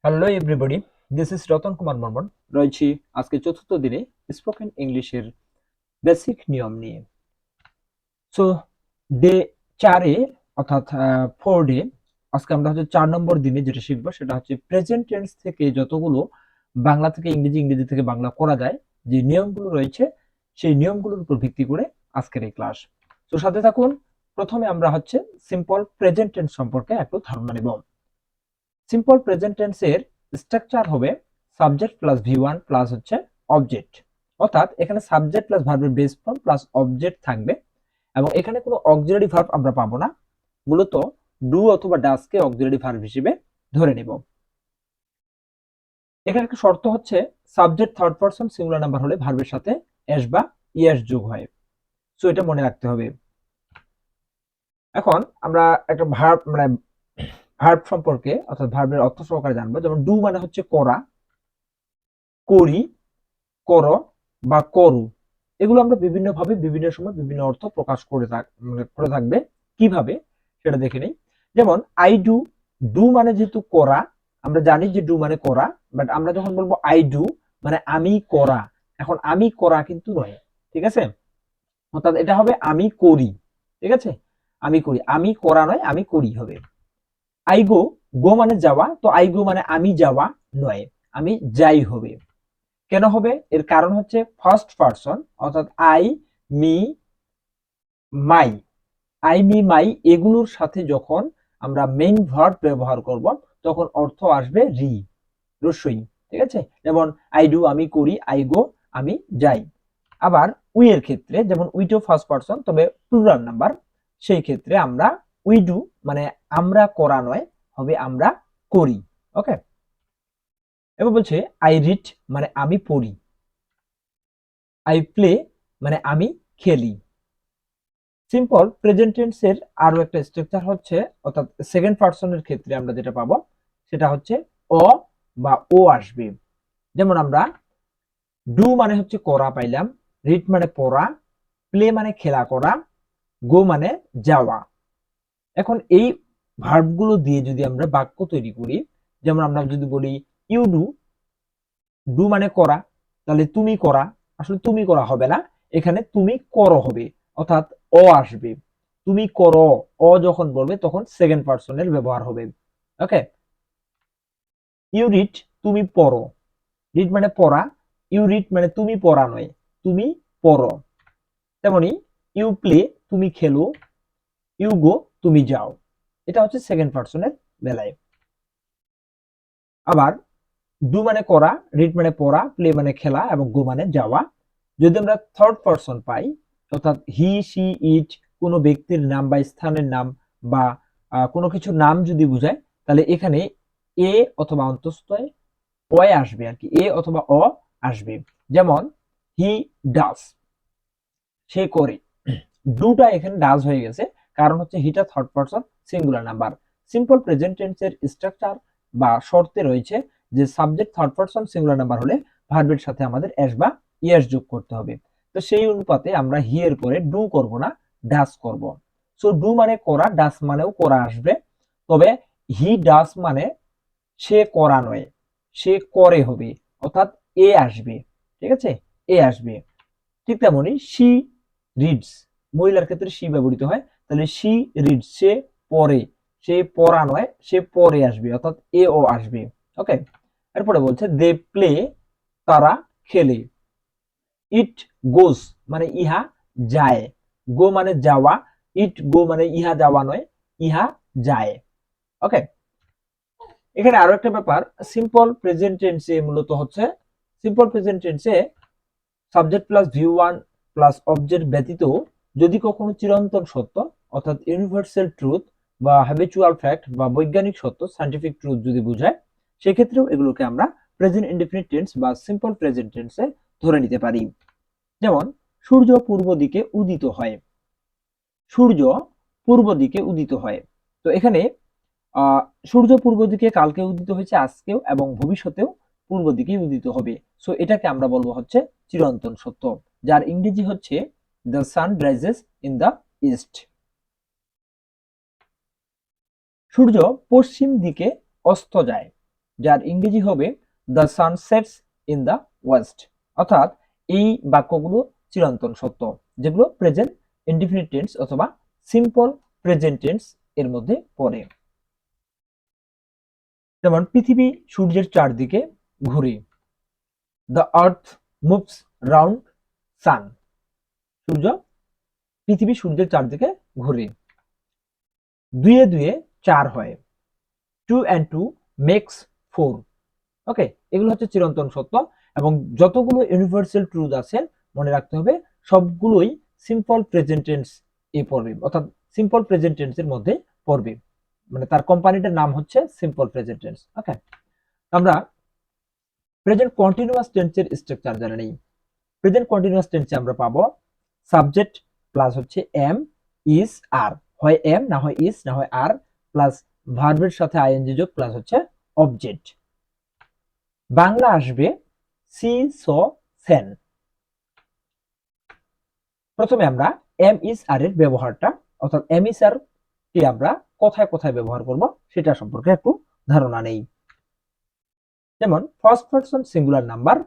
Hello everybody, this is Ratan Kumar Barman. রয়েছি আজকে চতুর্থ দিনে স্পোকেন ইংলিশের বেসিক নিয়ম নিয়ে। সো ডে 4-এ অর্থাৎ 4 ডে, আজকে আমরা হচ্ছে 4 নম্বর দিনে যেটা শিখবো সেটা হচ্ছে প্রেজেন্ট টেন্স থেকে যতগুলো বাংলা থেকে ইংরেজি, ইংরেজি থেকে বাংলা করা যায়, যে নিয়মগুলো রয়েছে সেই নিয়মগুলোর উপর ভিত্তি করে আজকের এই ক্লাস। তো সাথে থাকুন। প্রথমে আমরা হচ্ছে সিম্পল প্রেজেন্ট টেন্স সম্পর্কে একটু ধারণা নেব। সিম্পল প্রেজেন্ট টেন্সের স্ট্রাকচার হবে সাবজেক্ট প্লাস ভি1 প্লাস হচ্ছে অবজেক্ট, অর্থাৎ এখানে সাবজেক্ট প্লাস ভার্বের বেস ফর্ম প্লাস অবজেক্ট থাকবে এবং এখানে কোনো অক্সিলারি ভার্ব আমরা পাবো না। মূলত ডু অথবা ডাজকে অক্সিলারি ভার্ব হিসেবে ধরে নেব। এখানে একটা শর্ত হচ্ছে subject third person singular number হলে ভার্বের সাথে এস বা ইএস যোগ হয়। সো এটা মনে রাখতে হবে। এখন আমরা একটা ভার্ব ভার্ব সম্পর্কে অর্থাৎ ভার্বের অর্থ সহকারে জানবো। যেমন ডু মানে হচ্ছে করা, করি, করো বা করু। এগুলো আমরা বিভিন্ন ভাবে বিভিন্ন সময় বিভিন্ন অর্থ প্রকাশ করে থাকবে। কিভাবে সেটা দেখে নেই। যেমন আই ডু, ডু মানে যেহেতু করা, আমরা জানি যে ডু মানে করা, বাট আমরা যখন বলবো আই ডু মানে আমি করা, এখন আমি করা কিন্তু নয়, ঠিক আছে? অর্থাৎ এটা হবে আমি করি, ঠিক আছে? আমি করি, আমি করা নয়, আমি করি হবে। আই গো, গো মানে যাওয়া, তো আই গো মানে আমি যাওয়া নয়, আমি যাই হবে। কেন হবে? এর কারণ হচ্ছে ফার্স্ট পারসন, অর্থাৎ I, me, my. I, me, my এগুলোর সাথে যখন আমরা মেইন ভার্ব ব্যবহার করব তখন অর্থ আসবে রি, রস্যই, ঠিক আছে? যেমন আই ডু আমি করি, আই গো আমি যাই। আবার উই এর ক্ষেত্রে যেমন উই টু ফার্স্ট পারসন তবে প্লুরাল নাম্বার, সেই ক্ষেত্রে আমরা উই ডু মানে আমরা করা নয়, হবে আমরা করি। ওকে, এবার বলছে আই রিড মানে আমি পড়ি, আই প্লে মানে আমি খেলি। সিম্পল প্রেজেন্ট টেন্সের আরো একটা স্ট্রাকচার হচ্ছে, অর্থাৎ সেকেন্ড পারসনের ক্ষেত্রে আমরা যেটা পাবো সেটা হচ্ছে অ বা ও আসবে। যেমন আমরা ডু মানে হচ্ছে করা পাইলাম, রিড মানে পড়া, প্লে মানে খেলা করা, গো মানে যাওয়া। এখন এই ভার্বগুলো দিয়ে যদি আমরা বাক্য তৈরি করি, যেমন আমরা যদি বলি ইউ ডু, ডু মানে করা, তাহলে তুমি করা, আসলে তুমি করা হবে না, এখানে তুমি করো হবে, অর্থাৎ অ আসবে। তুমি করো, অ যখন বলবে তখন সেকেন্ড পারসনের ব্যবহার হবে। ওকে, ইউ রিড তুমি পড়ো, রিড মানে পড়া, ইউ রিড মানে তুমি পড়া নয়, তুমি পড়ো। তেমনি ইউ প্লে তুমি খেলো, ইউ গো তুমি যাও। এটা হচ্ছে সেকেন্ড পারসনের বেলায়। আবার ডু মানে করা, রিড মানে পড়া, প্লে মানে খেলা এবং গো মানে যাওয়া। যদি আমরা থার্ড পারসন পাই, অর্থাৎ হি, সি, ইট, কোনো ব্যক্তির নাম বা স্থানের নাম বা কোনো কিছুর নাম যদি বোঝায়, তাহলে এখানে এ অথবা অন্তঃস্থয় অয় আসবে আর কি, এ অথবা অ আসবে। যেমন হি ডাস, সে করে। ডুটা এখানে ডাজ হয়ে গেছে, কারণ হচ্ছে হিটা third person singular number. Simple present টেন্সের স্ট্রাকচার বা শর্তে রয়েছে যে subject third person singular number হলে ভার্বের সাথে আমাদের এস বা ইএস যোগ করতে হবে। তো সেই অনুপাতে আমরা হি এর পরে ডু করব না, ডাস করব। সো ডু মানে করা, ডাস মানেও করা আসবে, তবে হি ডাস মানে সে করা নয়, সে করে হবে, অর্থাৎ এ আসবে, ঠিক আছে? এ আসবে। ঠিক তেমনি শি রিডস, মহিলার ক্ষেত্রে শি ব্যবহৃত হয়, তাহলে শি রিডস সে পড়ে, সে পড়া নয়, সে পরে আসবে, অর্থাৎ এ ও আসবে। ওকে, এরপরে বলছে দে প্লে তারা খেলে। ইট গোস মানে ইহা যায়, গো মানে যাওয়া, ইট গো মানে ইহা যাওয়া নয়, ইহা যায়। ওকে, এখানে আরো একটা ব্যাপার, সিম্পল প্রেজেন্ট টেন্সে মূলত হচ্ছে সিম্পল প্রেজেন্ট টেন্সে সাবজেক্ট প্লাস ভি1 প্লাস অবজেক্ট ব্যতীত যদি কখনো চিরন্তন সত্য অর্থাৎ ইউনিভার্সাল ট্রুথ বা হ্যাবিচুয়াল ফ্যাক্ট বা বৈজ্ঞানিক সত্য সায়েন্টিফিক ট্রুথ যদি বোঝায়, সেক্ষেত্রেও এগুলোকে আমরা প্রেজেন্ট ইনডেফিনিট টেন্স বা সিম্পল প্রেজেন্ট টেন্সে ধরে নিতে পারি। যেমন সূর্য পূর্ব দিকে উদিত হয়, সূর্য পূর্ব দিকে উদিত হয়। তো এখানে আহ সূর্য পূর্ব দিকে কালকে উদিত হয়েছে, আজকেও এবং ভবিষ্যতেও পূর্ব দিকে উদিত হবে। সো এটাকে আমরা বলবো হচ্ছে চিরন্তন সত্য, যার ইংরেজি হচ্ছে the sun rises in the east. সূর্য পশ্চিম দিকে অস্ত যায়, যার ইংরেজি হবে the sun sets in the west. অর্থাৎ এই বাক্যগুলো চিরন্তন সত্য, যেগুলো প্রেজেন্ট ইনডিফিনিট টেন্স অথবা সিম্পল প্রেজেন্ট টেন্স এর মধ্যে পড়ে। যেমন পৃথিবী সূর্যের চারদিকে ঘুরে, the earth moves round sun. পৃথিবী সূর্যের চারদিকে ঘুরে। দুয়ে দুয়ে চার হয়, 2 and 2 makes 4। ওকে, এগুলো হচ্ছে চিরন্তন সত্য এবং যতগুলো ইউনিভার্সাল ট্রুথ আছে মনে রাখতে হবে সবগুলোই সিম্পল প্রেজেন্ট টেন্স এ পড়বে, অর্থাৎ সিম্পল প্রেজেন্ট টেন্সের মধ্যে পড়বে, মানে তার কোম্পানিটার নাম হচ্ছে সিম্পল প্রেজেন্ট টেন্স। ওকে, আমরা প্রেজেন্ট কন্টিনিউয়াস টেন্সের স্ট্রাকচার জানা নেই। প্রেজেন্ট কন্টিনিউয়াস টেন্সে আমরা পাবো সাবজেক্ট প্লাস হচ্ছে এম ইজ আর, হয় এম না হয় ইজ না হয় আর, প্লাস ভার্বের সাথে আইএনজি যোগ প্লাস হচ্ছে অবজেক্ট। বাংলা আসবে সি সো সেন। প্রথমে আমরা এম ইজ আর এর ব্যবহারটা, অর্থাৎ এম ইজ আর কে আমরা কোথায় কোথায় ব্যবহার করব সেটা সম্পর্কে একটু ধারণা নেই। যেমন ফার্স্ট পারসন সিঙ্গুলার নাম্বার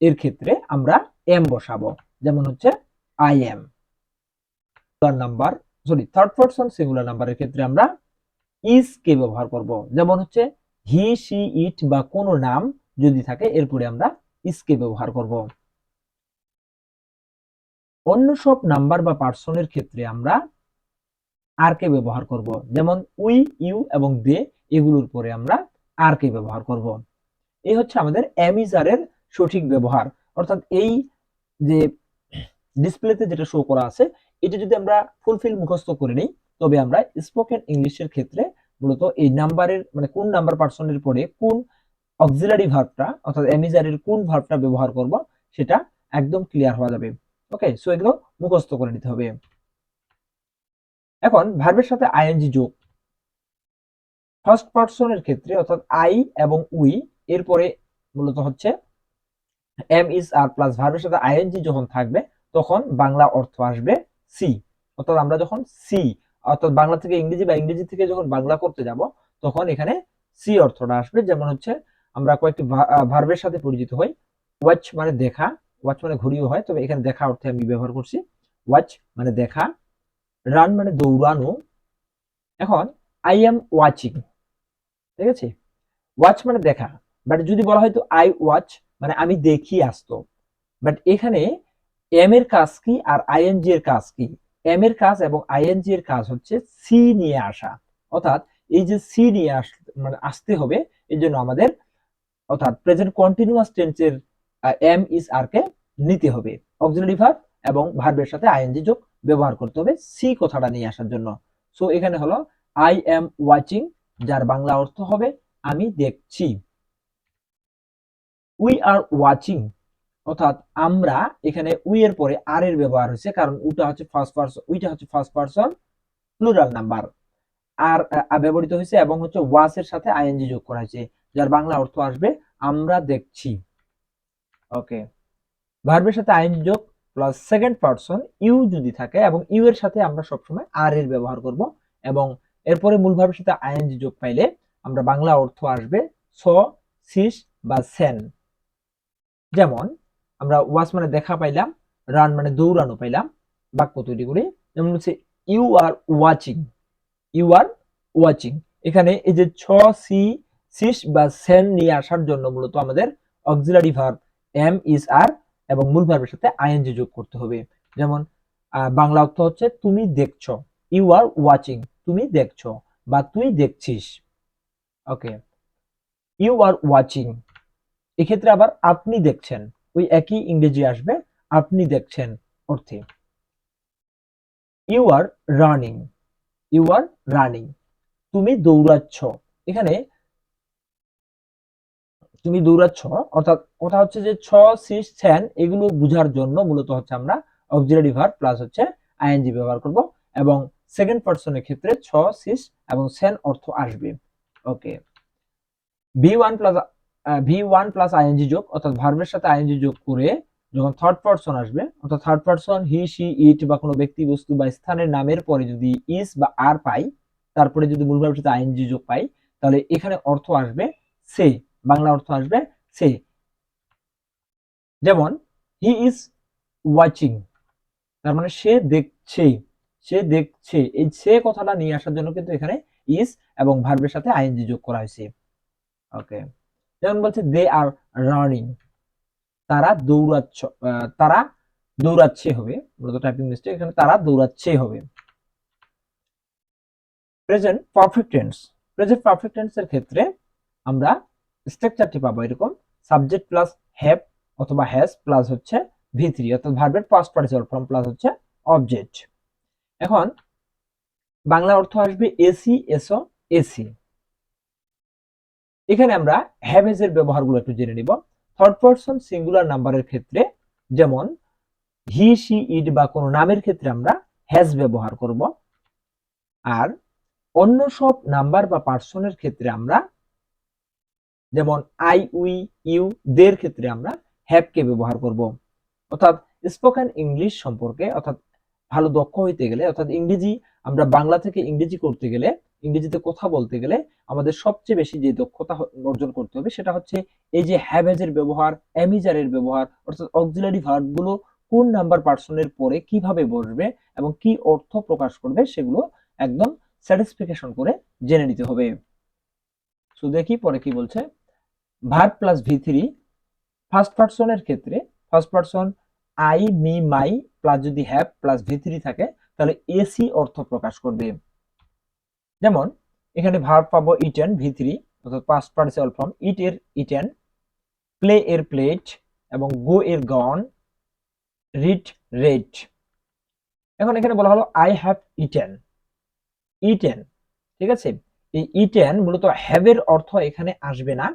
এর ক্ষেত্রে আমরা এম বসাবো, যেমন হচ্ছে I am. Number third person singular নাম্বারের ক্ষেত্রে আমরা ইজ কে ব্যবহার করব, যেমন হচ্ছে হি সি ইট বা কোনো নাম যদি থাকে এরপরে আমরা ইজ কে ব্যবহার করব। অন্য সব নাম্বার বা পার্সনের ক্ষেত্রে আমরা আর কে ব্যবহার করব, যেমন উই ইউ এবং দে এগুলোর পরে আমরা আর কে ব্যবহার করব। এই হচ্ছে আমাদের এম ইজ আর এর সঠিক ব্যবহার। অর্থাৎ এই যে ডিসপ্লেতে যেটা শো করা আছে এটা যদি আমরা ফুলফিল মুখস্থ করে নিই তবে আমরা স্পোকেন ইংলিশের ক্ষেত্রে মূলত এই নাম্বারের মানে কোন নাম্বার পার্সনের পরে কোন অক্সিলারি ভার্বটা অর্থাৎ এম ইজ আর এর কোন ভার্বটা ব্যবহার করব সেটা একদম ক্লিয়ার হওয়া যাবে। ওকে, সো এগুলো মুখস্থ করে নিতে হবে। এখন ভার্বের সাথে আইএনজি যোগ ফার্স্ট পারসনের ক্ষেত্রে অর্থাৎ আই এবং উই এরপরে মূলত হচ্ছে এম ইজ আর প্লাস ভার্বের সাথে আইএনজি যখন থাকবে তখন বাংলা অর্থ আসবে সি। অর্থাৎ আমরা যখন সি অর্থাৎ বাংলা থেকে ইংরেজি বা ইংরেজি থেকে যখন বাংলা করতে যাব তখন এখানে সি অর্থটা আসবে। যেমন হচ্ছে আমরা কয়েকটি ভার্বের সাথে পরিচিত হই। ওয়াচ মানে দেখা, ওয়াচ মানে ঘড়িও হয়, তবে এখানে দেখা অর্থে আমি ব্যবহার করছি। ওয়াচ মানে দেখা, রান মানে দৌড়ানো। এখন আই এম ওয়াচিং, ঠিক আছে, ওয়াচ মানে দেখা, বাট যদি বলা হয় তো আই ওয়াচ মানে আমি দেখি আসতো, বাট এখানে এম এর কাজ কি আর আইএনজি এর কাজ কি? এম এর কাজ এবং আইএনজি এর কাজ হচ্ছে সি নিয়ে আসা, অর্থাৎ এই যে সি নিয়ে মানে আসতে হবে এই জন্য আমাদের অর্থাৎ প্রেজেন্ট কন্টিনিউয়াস টেন্সের এম ইজ আর কে নিতে হবে, অক্সিলারি ভার্ব এবং ভার্বের সাথে আইএনজি যোগ ব্যবহার করতে হবে সি কথাটা নিয়ে আসার জন্য। সো এখানে হলো আই এম ওয়াচিং, যার বাংলা অর্থ হবে আমি দেখছি। উই আর ওয়াচিং, অর্থাৎ আমরা এখানে উই এর পরে আর এর ব্যবহার হয়েছে কারণ উইটা হচ্ছে ফার্স্ট পারসন প্লুরাল নাম্বার, আর ব্যবহৃত হয়েছে এবং হচ্ছে ওয়াচ এর সাথে আইএনজি যোগ করা হয়েছে, যার বাংলা অর্থ আসবে আমরা দেখছি। ওকে, ভার্বের সাথে আইএনজি যোগ প্লাস সেকেন্ড পারসন ইউ যদি থাকে এবং ইউ এর সাথে আমরা সবসময় আর এর ব্যবহার করব এবং এরপরে মূল ভার্বের সাথে আইএনজি যোগ পাইলে আমরা বাংলা অর্থ আসবে স, সিস বা সেন। যেমন আমরা ওয়াচ মানে দেখা পাইলাম, রান মানে দৌড়ানো পাইলাম, বাক্য তৈরি করি। যেমন হচ্ছে you are watching, you are watching, এখানে এই যে ছ সি সিস বা সেন নিয়ে আসার জন্য মূলত আমাদের অক্সিলারি ভার্ব এম ইজ আর এবং মূল ভার্বের সাথে আইএনজি যোগ করতে হবে। যেমন বাংলা অর্থ হচ্ছে তুমি দেখছো, ইউ আর ওয়াচিং তুমি দেখছো বা তুই দেখছিস। ওকে, ইউ আর ওয়াচিং, এক্ষেত্রে আবার আপনি দেখছেন, ওই একই ইংরেজি আসবে আপনি দেখছেন অর্থে। You are running, you are running, তুমি দৌড়াচ্ছ, এখানে তুমি দৌড়াচ্ছ অর্থাৎ কথা হচ্ছে যে ছ সিস সেন এগুলো বোঝার জন্য মূলত হচ্ছে আমরা অক্সিলারি ভার্ব প্লাস হচ্ছে আইএনজি ব্যবহার করব এবং সেকেন্ড পারসনের ক্ষেত্রে ছ সিস এবং সেন অর্থ আসবে। ওকে, ভি ওয়ান প্লাস আইএনজি যোগ অর্থাৎ ভার্বের সাথে আইএনজি যোগ করে যখন থার্ড পারসন আসবে অর্থাৎ থার্ড পারসন হি সি ইট বা কোনো ব্যক্তি বস্তু বা স্থানের নামের পরে যদি ইস বা আর পাই তারপরে যদি মূল ভার্বের সাথে আইএনজি যোগ পাই তাহলে এখানে অর্থ আসবে সে বাংলা অর্থ আসবে সে। যেমন হি ইজ ওয়াচিং, তার মানে সে দেখছে, সে দেখছে, এই সে কথাটা নিয়ে আসার জন্য কিন্তু এখানে ইজ এবং ভার্বের সাথে আইএনজি যোগ করা হয়েছে। ওকে, যেমন বলছে দে আর রানিং, তারা দৌড়াচ্ছে, তারা দৌড়াচ্ছে হবে, মূলত টাইপিং মিস্টেক, এখানে তারা দৌড়াচ্ছে হবে। Present perfect tense, present perfect টেন্সের ক্ষেত্রে আমরা স্ট্রাকচারটি পাবো এরকম: সাবজেক্ট প্লাস হ্যাভ অথবা হ্যাজ প্লাস হচ্ছে ভি3, অর্থাৎ ভার্বের পাস্ট পার্টিসিপল ফর্ম প্লাস হচ্ছে অবজেক্ট। এখন বাংলা অর্থ আসবে এসি, এসো, এসি। এখানে আমরা হ্যাভ এর ব্যবহারগুলো একটু জেনে নিব। থার্ড পারসন সিঙ্গুলার নাম্বারের ক্ষেত্রে, যেমন হি, সি, ইট বা কোনো নামের ক্ষেত্রে আমরা হ্যাজ ব্যবহার করব। আর অন্য সব নাম্বার বা পার্সনের ক্ষেত্রে আমরা, যেমন আই, উই, ইউ, দের ক্ষেত্রে আমরা হ্যাভ কে ব্যবহার করব। অর্থাৎ স্পোকেন ইংলিশ সম্পর্কে, অর্থাৎ ভালো দক্ষ হইতে গেলে, অর্থাৎ ইংরেজি আমরা বাংলা থেকে ইংরেজি করতে গেলে, ইংরেজিতে কথা বলতে গেলে আমাদের সবচেয়ে বেশি যে দক্ষতা অর্জন করতে হবে সেটা হচ্ছে এই যে হ্যাভ এর ব্যবহার, এর ব্যবহার, অর্থাৎ অক্সিলারি ভার্ব গুলো কোন নাম্বার পার্সনের পরে কিভাবে বসবে এবং কি অর্থ প্রকাশ করবে সেগুলো একদম স্যাটিসফিকেশন করে জেনে নিতে হবে। সো দেখি পরে কি বলছে। ভার্ব প্লাস ভি3, ফার্স্ট পার্সনের ক্ষেত্রে first person I, me, my plus যদি হ্যাভ প্লাস ভি3 থাকে তাহলে এসি অর্থ প্রকাশ করবে। যেমন এখানে ভার্ব পাবো ইটেন, ভি3, অর্থাৎ পাস্ট পার্টিসিপল ফর্ম, ইট এর ইটেন, প্লে এর প্লেট এবং গো এর গন, রিড রেড। এখন এখানে বলা হলো আই হ্যাভ ইটেন, ইটেন, ঠিক আছে। এই ইটেন মূলত হ্যাভ এর অর্থ এখানে আসবে না।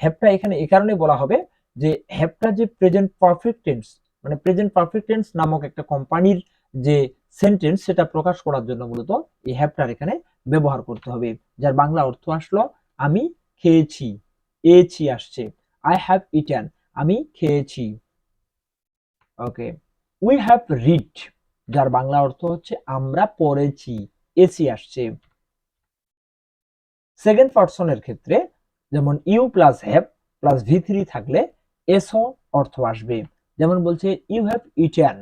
হ্যাভটা এখানে এই কারণে বলা হবে যে হ্যাভটা যে প্রেজেন্ট পারফেক্ট টেন্স, মানে প্রেজেন্ট পারফেক্ট টেন্স নামক একটা কোম্পানির যে সেন্টেন্স সেটা প্রকাশ করার জন্য মূলত এই হ্যাভটার এখানে ব্যবহার করতে হবে, যার বাংলা অর্থ আসলো আমি খেয়েছি, এছি আসছে, আই হ্যাভ ইটেন, আমি খেয়েছি। ওকে, উই হ্যাভ রিড, যার বাংলা অর্থ হচ্ছে আমরা পড়েছি, এসি আসছে। সেকেন্ড পার্সনের ক্ষেত্রে যেমন ইউ প্লাস হ্যাভ প্লাস ভি3 থাকলে এসো অর্থ আসবে। যেমন বলছে ইউ হ্যাভ ইটেন,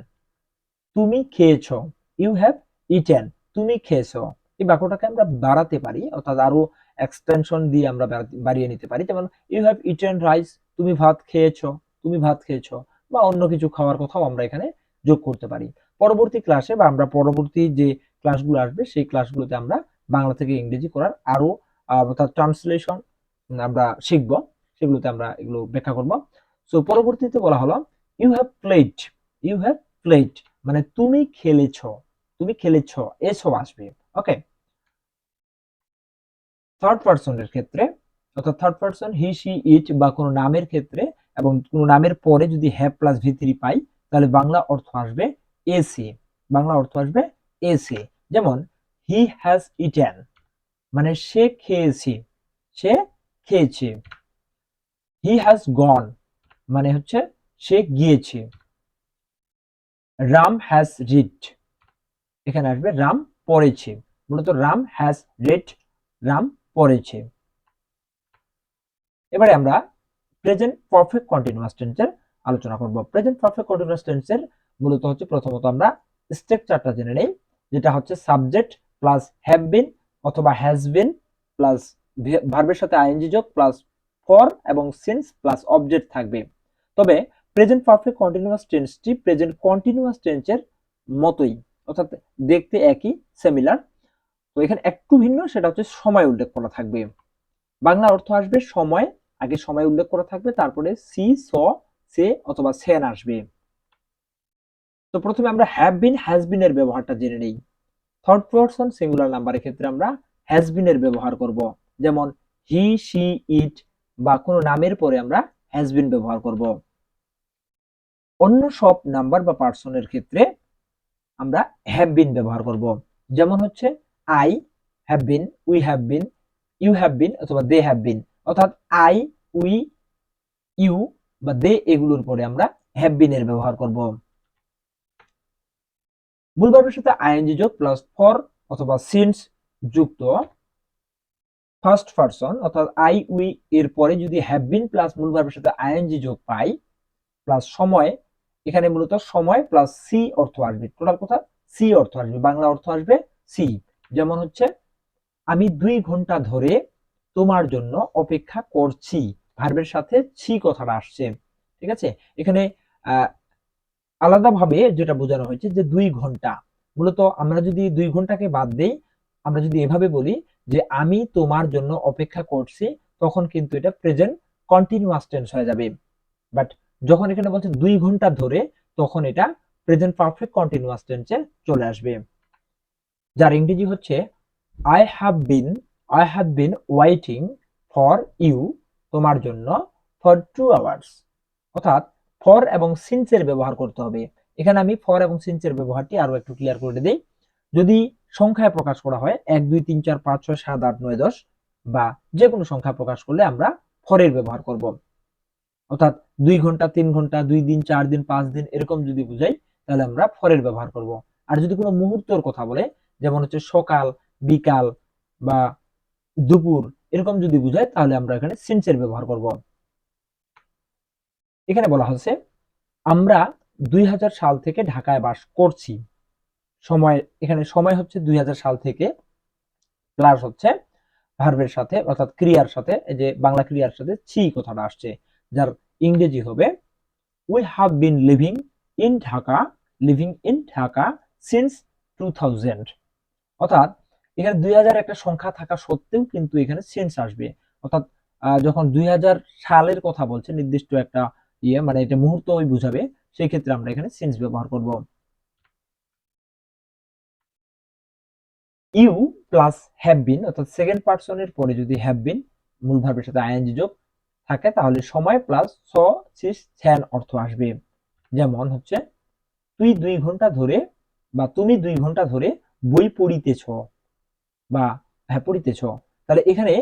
তুমি খেয়েছো, ইউ হ্যাভ ইটেন, তুমি খেয়েছো। এই বাক্যটাকে আমরা বাড়াতে পারি, অর্থাৎ আরো এক্সটেনশন দিয়ে আমরা বাড়িয়ে নিতে পারি। যেমন ইউ হ্যাভ ইটেন রাইস, তুমি ভাত খেয়েছো, তুমি ভাত খেয়েছো, বা অন্য কিছু খাওয়ার কথাও আমরা এখানে যোগ করতে পারি। পরবর্তী ক্লাসে বা আমরা পরবর্তী যে ক্লাসগুলো আসবে সেই ক্লাসগুলোতে আমরা বাংলা থেকে ইংরেজি করার আরো অর্থাৎ ট্রান্সলেশন আমরা শিখবো, সেগুলোতে আমরা এগুলো ব্যাখ্যা করব। সো পরবর্তীতে বলা হলো you have played, you have played মানে তুমি খেলেছো, তুমি খেলেছো, এসো আসবে। ওকে, থার্ড পার্সনের ক্ষেত্রে, অর্থাৎ থার্ড পার্সন হি, সি, ইট বা কোনো নামের ক্ষেত্রে এবং কোনো নামের পরে যদি হ্যাভ প্লাস ভি3 পাই তাহলে বাংলা অর্থ আসবে এসে, বাংলা অর্থ আসবে এসে। যেমন হি হ্যাজ ইটেন মানে সে খেয়েছে, সে খেয়েছে। হি হ্যাজ গন মানে হচ্ছে সে গিয়েছে। রাম হ্যাজ রিড, এখানে আসবে রাম পড়েছে, মূলত রাম হ্যাজ রেড, রাম পড়েছে। এবারে আমরা প্রেজেন্ট পারফেক্ট কন্টিনিউয়াস টেন্সের আলোচনা করব। প্রেজেন্ট পারফেক্ট কন্টিনিউয়াস টেন্সের মূলত হচ্ছে প্রথমত আমরা স্ট্রাকচারটা জেনে নেই, যেটা হচ্ছে সাবজেক্ট প্লাস হ্যাভ বিন অথবা হ্যাজ বিন প্লাস ভার্বের সাথে আইএনজি যোগ প্লাস ফর এবং সিন্স প্লাস অবজেক্ট থাকবে। তবে প্রেজেন্ট পারফেক্ট কন্টিনিউয়াস টেন্সটি প্রেজেন্ট কন্টিনিউয়াস টেন্সের মতোই, অর্থাৎ দেখতে একই, সিমিলার। তো এখানে একটু ভিন্ন, সেটা হচ্ছে সময় উল্লেখ করা থাকবে। বাংলা অর্থ আসবে সময়, আগে সময় উল্লেখ করা থাকবে, তারপরে সি, স, সে অথবা সেন আসবে। তো প্রথমে আমরা হ্যাভ বিন, হ্যাজ বিন এর ব্যবহারটা জেনে নেই। থার্ড পারসন সিঙ্গুলার নাম্বারের ক্ষেত্রে আমরা হ্যাজ বিন এর ব্যবহার করব। যেমন হি, সি, ইট বা কোনো নামের পরে আমরা হ্যাজ বিন ব্যবহার করব। অন্য সব নাম্বার বা পার্সনের ক্ষেত্রে আমরা হ্যাভ বিন ব্যবহার করব। যেমন হচ্ছে I have been, we have been, you have been অথবা দে হ্যাভ বিন, অর্থাৎ আই, উই, ইউ বা দে এগুলোর পরে আমরা হ্যাভ বিন এর ব্যবহার করব। মূল ভার্বের সাথে আইএনজি যোগ প্লাস ফর অথবা সিন্স যুক্ত ফার্স্ট পারসন অর্থাৎ আই উই এর পরে যদি হ্যাভ বিন প্লাস মূল ভার্বের সাথে আইএনজি যোগ পাই প্লাস সময়, এখানে মূলত সময় প্লাস সি অর্থ আসবে। টোটাল কথা সি অর্থ আসবে, বাংলা অর্থ আসবে সি। যেমন হচ্ছে আমি 2 ঘন্টা ধরে তোমার জন্য অপেক্ষা করছি, ভার্বের সাথে ছি কথাটা আসছে। ঠিক আছে, এখানে আলাদাভাবে যেটা বোঝানো হয়েছে যে 2 ঘন্টা, মূলত আমরা যদি 2 ঘন্টাকে বাদ দেই, আমরা যদি এভাবে বলি যে আমি তোমার জন্য অপেক্ষা করছি, তখন কিন্তু এটা প্রেজেন্ট কন্টিনিউয়াস টেন্স হয়ে যাবে। বাট যখন এখানে বলছেন 2 ঘন্টা ধরে, তখন এটা প্রেজেন্ট পারফেক্ট কন্টিনিউয়াস টেন্সে চলে আসবে, যার ইংরেজি হচ্ছে I have been waiting for you, তোমার জন্য, ফর 2 আওয়ার্স। অর্থাৎ ফর এবং সিন্সের ব্যবহার করতে হবে। এখানে আমি ফর এবং সিন্সের ব্যবহারটি আরো একটু ক্লিয়ার করে দিই। যদি সংখ্যায় প্রকাশ করা হয় 1 2 3 4 5 6 7 8 9 10 বা যে কোনো সংখ্যা প্রকাশ করলে আমরা ফরের ব্যবহার করব। অর্থাৎ 2 ঘন্টা 3 ঘন্টা 2 দিন 4 দিন 5 দিন এরকম যদি বুঝাই, তাহলে আমরা ফরের ব্যবহার করব। আর যদি কোনো মুহূর্তের কথা বলে, যেমন হচ্ছে সকাল, বিকাল বা দুপুর এরকম যদি বুঝায়, তাহলে আমরা এখানে সিন্সের ব্যবহার করব। এখানে বলা হচ্ছে আমরা 2000 সাল থেকে ঢাকায় বাস করছি। সময়, এখানে সময় হচ্ছে 2000 সাল থেকে, প্লাস হচ্ছে ভার্বের সাথে অর্থাৎ ক্রিয়ার সাথে, এই যে বাংলা ক্রিয়ার সাথে ছি কথাটা আসছে, যার ইংরেজি হবে we have been living in Dhaka since 2000। অর্থাৎ এখানে 2000 একটা সংখ্যা থাকা সত্ত্বেও কিন্তু এখানে সিন্স আসবে। অর্থাৎ যখন 2000 সালের কথা বলছে, নির্দিষ্ট একটা মানে এটা মুহূর্ত ওই বুঝাবে, সেই ক্ষেত্রে আমরা এখানে সিন্স ব্যবহার করব। ইউ প্লাস হ্যাভ বিন অর্থাৎ সেকেন্ড পারসনের পরে যদি হ্যাভ বিন মূল ভার্বের সাথে আইএনজি যোগ থাকে, তাহলে সময় প্লাস স সিস ছ্যান অর্থ আসবে। যেমন হচ্ছে তুই 2 ঘন্টা ধরে বা তুমি 2 ঘন্টা ধরে বই পড়িতেছ বা হ্যাঁ পড়িতেছ। তাহলে এখানে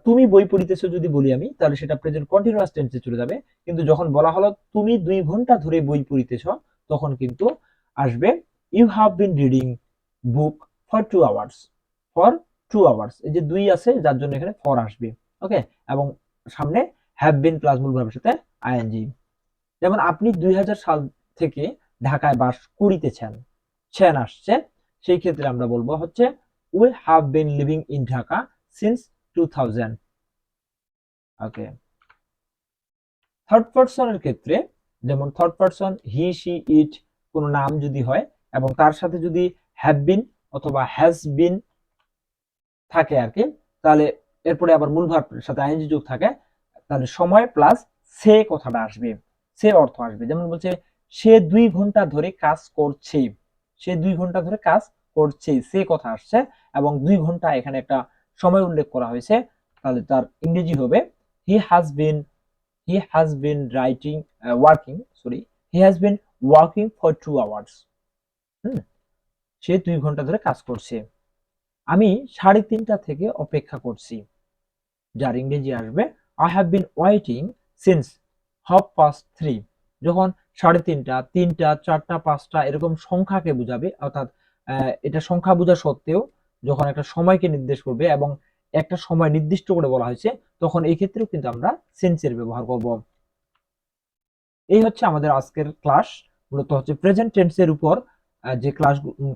তুমি বই পড়িতেছ যদি বলি আমি, তাহলে সেটা প্রেজেন্ট কন্টিনিউয়াস টেন্সে চলে যাবে। কিন্তু যখন বলা হলো তুমি 2 ঘন্টা ধরে বই পড়িতেছ, তখন কিন্তু আসবে you have been reading book for 2 hours. For 2 hours, এই যে দুই আছে যার জন্য এখানে ফর আসবে। ওকে, এবং সামনে হ্যাভ বিন প্লাস মূল ভার্বের সাথে আইএনজি। যেমন আপনি 2000 সাল থেকে ঢাকায় বাস করিতেছেন, ছেন আসছে, সেই ক্ষেত্রে আমরা বলবো হচ্ছে we have been living in Dhaka since 2000। Okay, third পারসনের ক্ষেত্রে, যেমন third person he she it কোন নাম যদি হয় এবং তার সাথে যদি হ্যাভ বিন অথবা হ্যাজ বিন থাকে আর কি, তাহলে এরপরে আবার মূল ভার্বের সাথে আইএনজি যোগ থাকে, তাহলে সময় প্লাস সে কথাটা আসবে, সে অর্থ আসবে। যেমন বলছে সে 2 ঘন্টা ধরে কাজ করছে, সে 2 ঘন্টা ধরে কাজ করছে, সে কথা আসছে এবং 2 ঘন্টা এখানে একটা সময় উল্লেখ করা হয়েছে, তাহলে তার ইংরেজি হবে he has been writing working sorry he has been working for 2 hours. সে 2 ঘন্টা ধরে কাজ করছে। আমি 3:30 থেকে অপেক্ষা করছি, যার ইংরেজি আসবে I have been waiting since 3:30। যখন 3:30, 3টা, 4টা, 5টা এরকম সংখ্যাকে বুঝাবে, অর্থাৎ এটা সংখ্যা বোঝা সত্ত্বেও যখন একটা সময়কে নির্দেশ করবে এবং একটা সময় নির্দিষ্ট করে বলা হয়েছে, তখন এই ক্ষেত্রেও কিন্তু আমরা সিন্সের ব্যবহার করব। এই হচ্ছে আমাদের আজকের ক্লাস, মূলত হচ্ছে প্রেজেন্ট টেন্সের উপর যে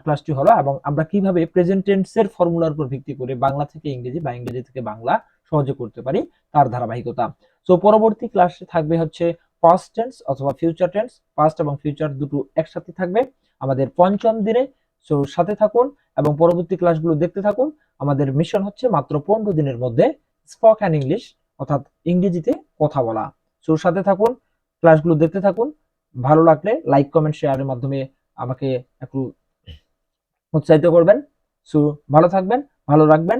ক্লাসটি হলো, এবং আমরা কিভাবে প্রেজেন্ট টেন্সের ফর্মুলার উপর ভিত্তি করে বাংলা থেকে ইংরেজি বা ইংরেজি থেকে বাংলা সহজে করতে পারি, তার ধারাবাহিকতা। সো পরবর্তী ক্লাসে থাকবে হচ্ছে পাস্ট টেন্স অথবা ফিউচার টেন্স, পাস্ট এবং ফিউচার দুটো একসাথে থাকবে আমাদের পঞ্চম দিনে। সো সাথে থাকুন এবং পরবর্তী ক্লাসগুলো দেখতে থাকুন। আমাদের মিশন হচ্ছে মাত্র 15 দিনের মধ্যে স্পোকেন ইংলিশ অর্থাৎ ইংরেজিতে কথা বলা। সো সাথে থাকুন, ক্লাসগুলো দেখতে থাকুন। ভালো লাগলে লাইক কমেন্ট শেয়ারের মাধ্যমে আমাকে একটু উৎসাহিত করবেন। সো ভালো থাকবেন, ভালো রাখবেন।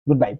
Good bye.